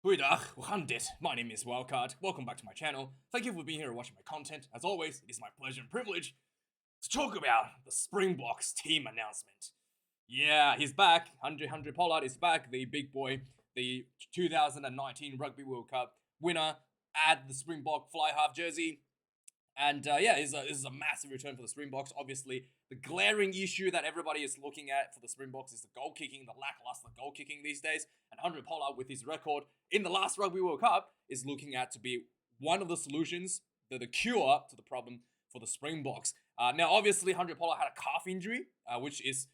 Goeiedag, we gaan dit. My name is Wildkard. Welcome back to my channel. Thank you for being here and watching my content. As always, it is my pleasure and privilege to talk about the Springboks team announcement. Yeah, he's back. Handre Pollard is back. The big boy, the 2019 Rugby World Cup winner at the Springbok Flyhalf jersey. And this is a massive return for the Springboks. Obviously, the glaring issue that everybody is looking at for the Springboks is the goal kicking, the lackluster goal kicking these days. And Handre Pollard, with his record in the last Rugby World Cup, is looking at to be one of the solutions, the cure to the problem for the Springboks. Now, obviously, Handre Pollard had a calf injury, which is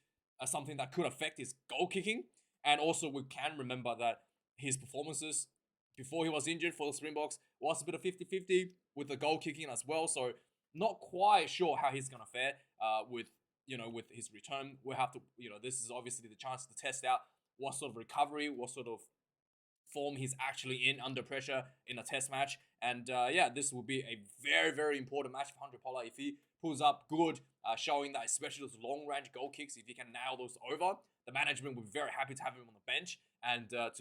something that could affect his goal kicking. And also, we can remember that his performances before he was injured for the Springboks was a bit of 50-50 with the goal kicking as well. So not quite sure how he's gonna fare with his return. We'll have to, this is obviously the chance to test out what sort of recovery, what sort of form he's actually in under pressure in a test match. And this will be a very, very important match for Handre Pollard if he pulls up good, showing that especially those long range goal kicks, if he can nail those over, the management will be very happy to have him on the bench and to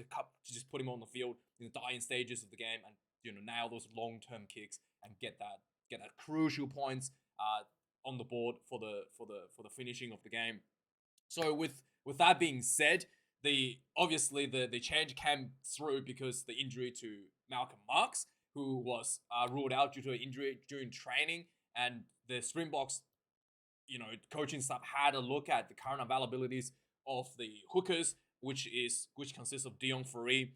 just put him on the field in the dying stages of the game and nail those long-term kicks and get that crucial points on the board for the finishing of the game. So with that being said, obviously the change came through because the injury to Malcolm Marx, who was ruled out due to an injury during training, and the Springboks coaching staff had a look at the current availabilities of the hookers, which consists of Dion Fourie,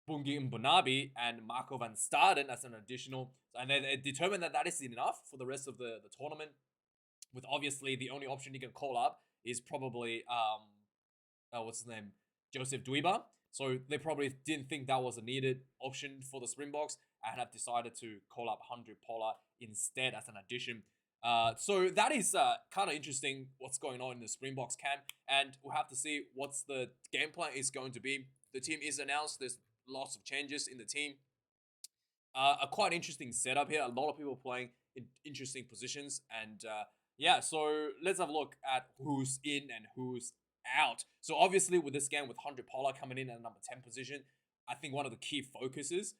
Bungi Mbonabi, and Marco van Staden as an additional. And they determined that is enough for the rest of the tournament, with obviously the only option you can call up is probably what's his name, Joseph Dweeba. So they probably didn't think that was a needed option for the Springboks and have decided to call up Handre Pollard instead as an addition. So that is kind of interesting what's going on in the Springboks camp, and we'll have to see what's the game plan is going to be. The team is announced. There's lots of changes in the team. A quite interesting setup here. A lot of people playing in interesting positions, and so let's have a look at who's in and who's out. So obviously with this game, with Handre Pollard coming in at number 10 position, I think one of the key focuses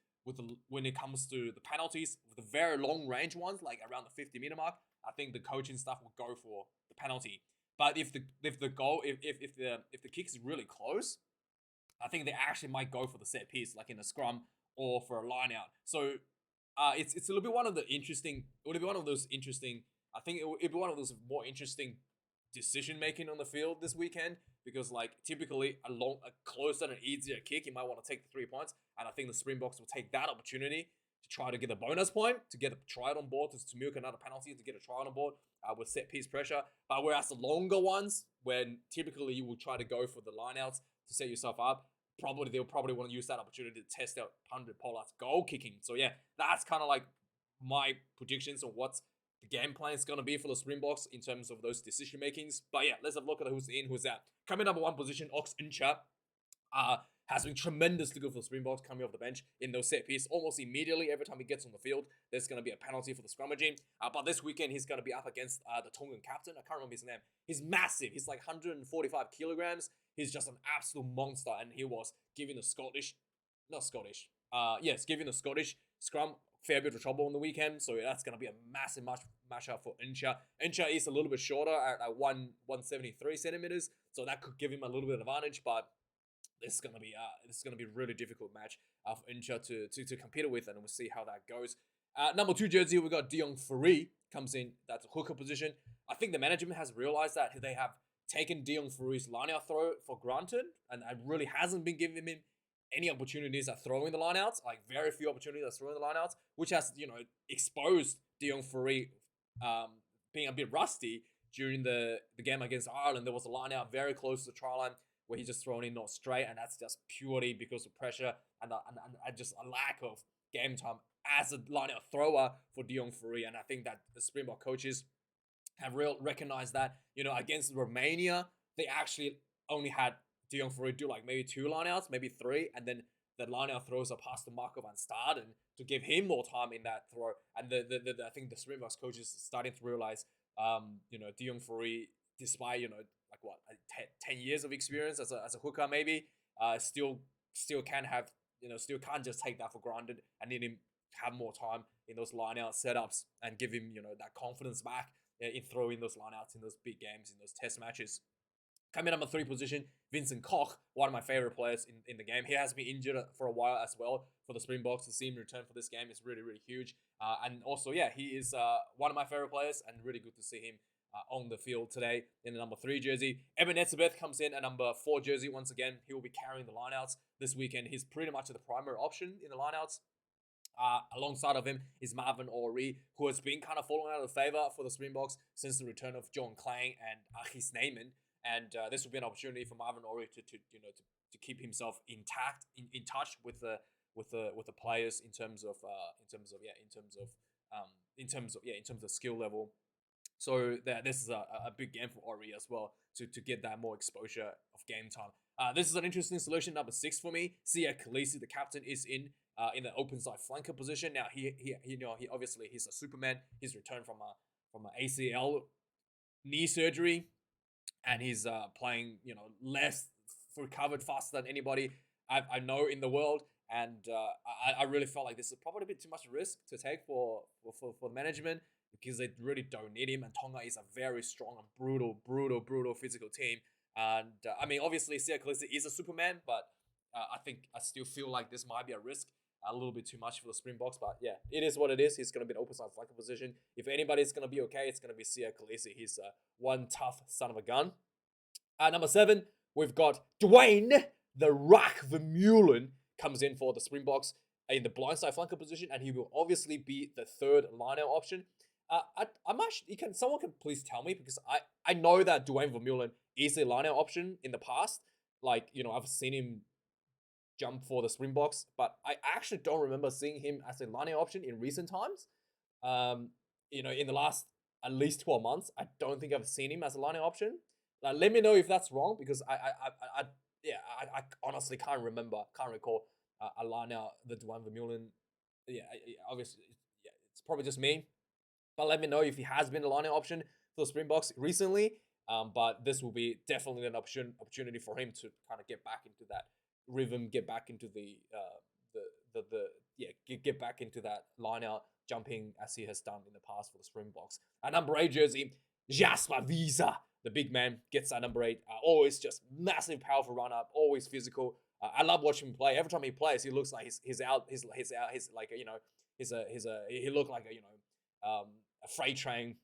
when it comes to the penalties, with the very long range ones, like around the 50-meter mark, I think the coaching staff will go for the penalty. But if the kick is really close, I think they actually might go for the set piece, like in a scrum or for a line out. So it's a little bit one of the interesting. It would be one of those interesting. I think it'd be one of those more interesting decision making on the field this weekend, because like typically a closer and easier kick, you might want to take the 3 points, and I think the Springboks will take that opportunity to try to get a bonus point, to get a try on board, to milk another penalty, to get a try on board with set piece pressure. But whereas the longer ones, when typically you will try to go for the lineouts to set yourself up, they'll probably want to use that opportunity to test out Handre Pollard's goal kicking. So yeah, that's kind of like my predictions on what's the game plan is going to be for the Springboks in terms of those decision makings. But yeah, let's have a look at who's in, who's out. Coming number 1 position, Ox Incha has been tremendously good for the Springboks coming off the bench in those set piece. Almost immediately, every time he gets on the field, there's going to be a penalty for the scrummaging. But this weekend, he's going to be up against the Tongan captain. I can't remember his name. He's massive. He's like 145 kilograms. He's just an absolute monster. And he was giving the giving the Scottish scrum fair bit of trouble on the weekend. So that's going to be a massive matchup for Incha. Incha is a little bit shorter at 173 centimeters. So that could give him a little bit of advantage. But this is gonna be a really difficult match for Incha to compete with, and we'll see how that goes. Number 2 jersey, we got Dion Fourie comes in. That's a hooker position. I think the management has realized that they have taken Dion Fourie's lineout throw for granted, and really hasn't been giving him any opportunities at throwing the lineouts. Like very few opportunities at throwing the lineouts, which has exposed Dion Fourie being a bit rusty during the game against Ireland. There was a lineout very close to the try line, where he's just thrown in not straight, and that's just purely because of pressure and just a lack of game time as a lineout thrower for Dion Fourie. And I think that the Springbok coaches have recognized that, against Romania, they actually only had Dion Fourie do like maybe 2 lineouts, maybe 3, and then the lineout throws are passed to Marco van Staden to give him more time in that throw. And I think the Springboks coaches are starting to realize, Dion Fourie, despite 10 years of experience as a hooker, maybe still can have still can't just take that for granted and let him have more time in those line-out setups and give him, that confidence back in throwing those line-outs in those big games, in those test matches. Coming number 3 position, Vincent Koch, one of my favorite players in the game. He has been injured for a while as well for the Springboks. To see him return for this game is really, really huge. And also, he is one of my favorite players, and really good to see him on the field today in the number 3 jersey. Evan Etzebeth comes in at number 4 jersey once again. He will be carrying the lineouts this weekend. He's pretty much the primary option in the lineouts. Alongside of him is Marvin Ory, who has been kind of falling out of favor for the Springboks since the return of John Klang and Achis Neyman. And this will be an opportunity for Marvin Ory to keep himself intact, in touch with the players in terms of skill level. So this is a big game for Ori as well to get that more exposure of game time. This is an interesting solution, number 6 for me. Sia Khaleesi, the captain, is in the open side flanker position. Now he obviously he's a Superman. He's returned from an ACL knee surgery, and he's playing less recovered faster than anybody I know in the world. And I really felt like this is probably a bit too much risk to take for management, because they really don't need him. And Tonga is a very strong and brutal physical team. And obviously Sia Khaleesi is a Superman, but I still feel like this might be a risk, a little bit too much for the Springboks. But yeah, it is what it is. He's going to be an open side flanker position. If anybody's going to be okay, it's going to be Sia Khaleesi. He's one tough son of a gun. At number 7, we've got Dwayne the Rock Vermeulen comes in for the Springboks in the blindside flanker position, and he will obviously be the 3rd liner option. Someone can please tell me, because I know that Dwayne Vermeulen is a liner option in the past. Like, I've seen him jump for the Springboks, but I actually don't remember seeing him as a liner option in recent times. In the last at least 12 months, I don't think I've seen him as a liner option. Like, let me know if that's wrong, because I honestly can't recall a liner the Dwayne Vermeulen. Obviously, it's probably just me. But let me know if he has been a lining option for the Springboks recently. But this will be definitely an opportunity for him to kind of get back into that rhythm, get back into get back into that line out jumping as he has done in the past for the Springboks. At number 8 jersey, Jasper Wiese, the big man, gets that number 8. Always just massive, powerful run up, always physical. I love watching him play. Every time he plays, he looks like he looked like a freight train,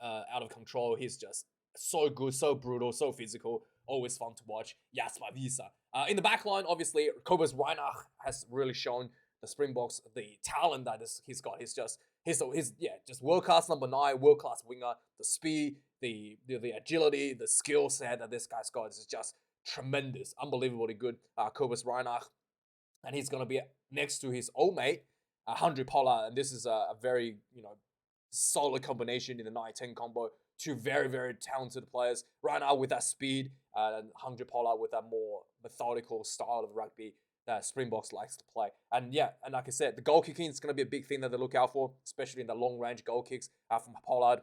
out of control. He's just so good, so brutal, so physical. Always fun to watch. Jasper Wiese. In the back line, obviously, Kobus Reinach has really shown the Springboks the talent that he's got. He's just world class number 9, world class winger. The speed, the agility, the skill set that this guy's got is just tremendous, unbelievably good. Kobus Reinach, and he's gonna be next to his old mate, Handre Pollard, and this is a very solid combination in the 9-10 combo. Two very, very talented players. Reinach with that speed, and Handre Pollard with that more methodical style of rugby that Springboks likes to play. And like I said, the goal kicking is going to be a big thing that they look out for, especially in the long range goal kicks from Pollard,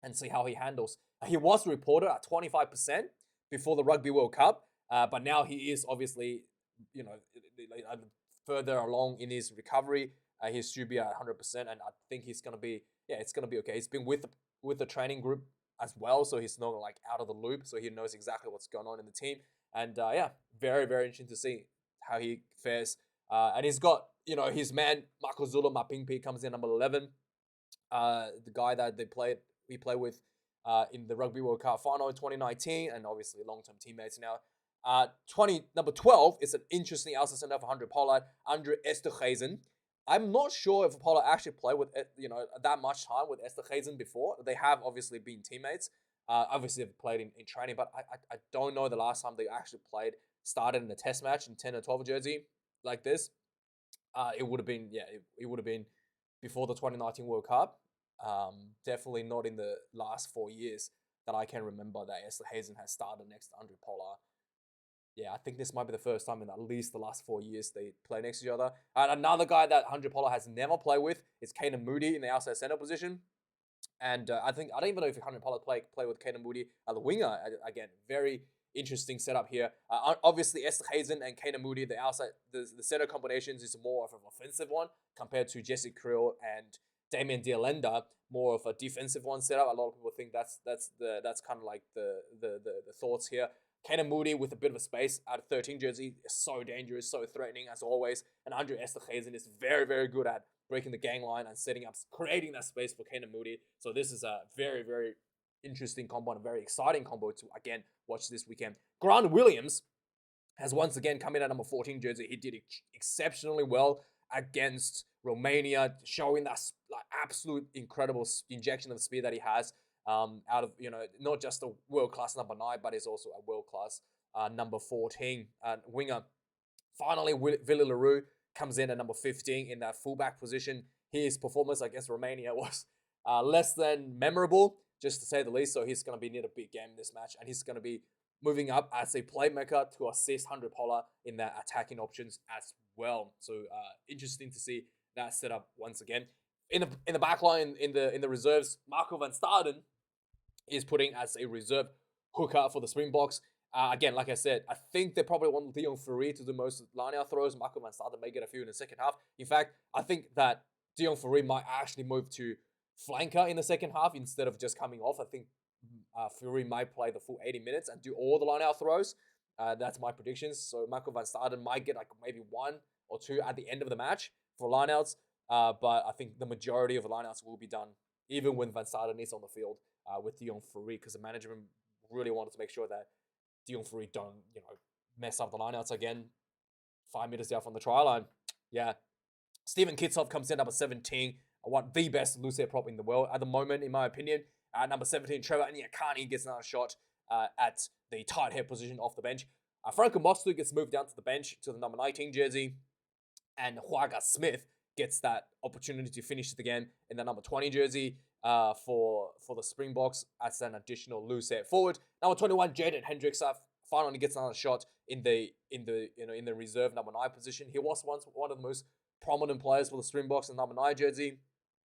and see how he handles. He was reported at 25% before the Rugby World Cup, but now he is obviously, further along in his recovery. He should be at 100%, and I think he's going to be, it's going to be okay. He's been with the training group as well, so he's not out of the loop, so he knows exactly what's going on in the team. And very, very interesting to see how he fares. And he's got, his man, Marco Zulu Mapingpi, comes in number 11. The guy that we played with in the Rugby World Cup final in 2019, and obviously long-term teammates now. Number 12 is an interesting outside centre for Handre Pollard, Andre Esterhuizen. I'm not sure if Pollard actually played with, that much time with Esterhuizen before. They have obviously been teammates. Obviously they've played in training, but I don't know the last time they actually started in a test match in 10 or 12 jersey like this. It would have been, it would have been before the 2019 World Cup. Definitely not in the last 4 years that I can remember that Esterhuizen has started next to Handre Pollard. I think this might be the first time in at least the last 4 years they play next to each other. And another guy that Handre Pollard has never played with is Keenan Moody in the outside centre position. And I don't even know if Handre Pollard played with Keenan Moody at the winger. Again, very, interesting setup here. Obviously, Esterhuizen and Kana Moody, the outside, the center combinations is more of an offensive one compared to Jesse Krill and Damien Dialenda, more of a defensive one setup. A lot of people think that's kind of like the thoughts here. Kana Moody with a bit of a space out of 13 jersey is so dangerous, so threatening as always. And Andre Esterhuizen is very, very good at breaking the gang line and setting up, creating that space for Kana Moody. So this is a very, very interesting combo and a very exciting combo to, again, watch this weekend. Grant Williams has once again come in at number 14 jersey. He did exceptionally well against Romania, showing that absolute incredible injection of speed that he has. Out of, not just a world-class number 9, but he's also a world-class number 14 winger. Finally, Willie Leroux comes in at number 15 in that fullback position. His performance against Romania was less than memorable, just to say the least. So he's going to be near the big game in this match, and he's going to be moving up as a playmaker to assist Handre Pollard in their attacking options as well. So interesting to see that setup once again. In the back line, in the reserves, Marco van Staden is putting as a reserve hooker for the Springboks. Again, like I said, I think they probably want Leon Fourie to do most line-out throws. Marco van Staden may get a few in the second half. In fact, I think that Dion Fourie might actually move to flanker in the second half instead of just coming off. I think Fourie might play the full 80 minutes and do all the line-out throws. That's my predictions. So Marco van Staden might get like maybe 1 or 2 at the end of the match for line-outs. But I think the majority of the line-outs will be done even when van Staden is on the field with Dion Fourie, because the management really wanted to make sure that Dion Fourie don't, mess up the lineouts again 5 meters down from the try line. Yeah. Steven Kitshoff comes in number 17. I want the best loose head prop in the world at the moment, in my opinion. Number 17, Trevor Nyakani gets another shot at the tight head position off the bench. Franco Moxley gets moved down to the bench to the number 19 jersey. And Huaga Smith gets that opportunity to finish the game in the number 20 jersey for the Springboks as an additional loose head forward. Number 21, Jaden Hendricks finally gets another shot in the reserve number 9 position. He was once one of the most prominent players for the Springboks in number 9 jersey.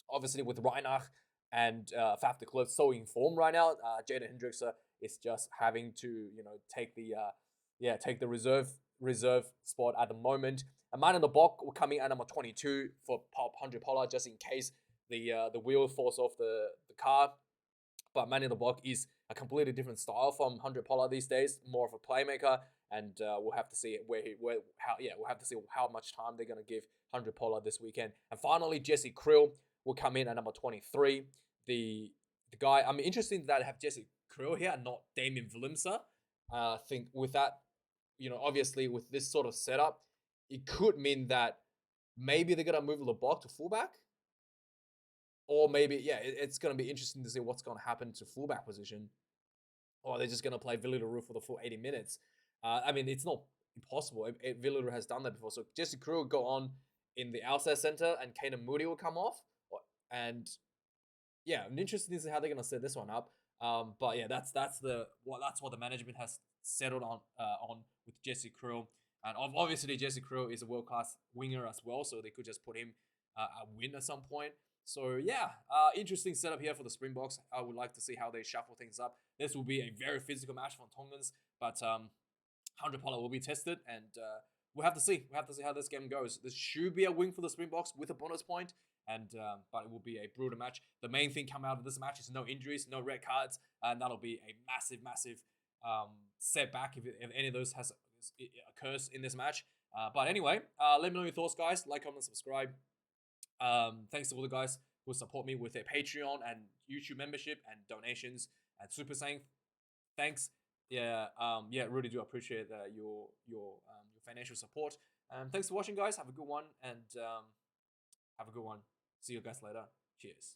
Obviously, with Reinach and Faf de Klerk so in form right now, Jaden Hendricks is just having to take the reserve spot at the moment. A man in the box will come in at number 22 for Handre Pollard, just in case the wheel falls off the car. But man in the box is a completely different style from Handre Pollard these days, more of a playmaker, and we'll have to see we'll have to see how much time they're going to give Handre Pollard this weekend. And finally, Jesse Krill will come in at number 23. The guy, I'm interested that I have Jesse Krill here and not Damien Willemse. I think with that, obviously with this sort of setup, it could mean that maybe they're going to move Lebok to fullback. Or maybe, it's going to be interesting to see what's going to happen to fullback position. Or they're just going to play Willie Leroux for the full 80 minutes. It's not impossible. Willie Leroux has done that before. So Jesse Krill will go on in the outside center and Kana Moody will come off. And I'm interested to see how they're going to set this one up. But that's what the management has settled on with Jesse Krill. And obviously Jesse Krill is a world-class winger as well, so they could just put him a win at some point. So interesting setup here for the Springboks. I would like to see how they shuffle things up. This will be a very physical match for Tongans, but Handre Pollard will be tested, and we'll have to see. We'll have to see how this game goes. This should be a win for the Springboks with a bonus point, and but it will be a brutal match. The main thing coming out of this match is no injuries, no red cards, and that'll be a massive setback if any of those occurs in this match. But anyway, let me know your thoughts, guys. Like, comment, subscribe. Thanks to all the guys who support me with their Patreon and YouTube membership and donations and Super Saying. Thanks. Really do appreciate your financial support. Thanks for watching, guys. Have a good one, and have a good one. See you guys later. Cheers.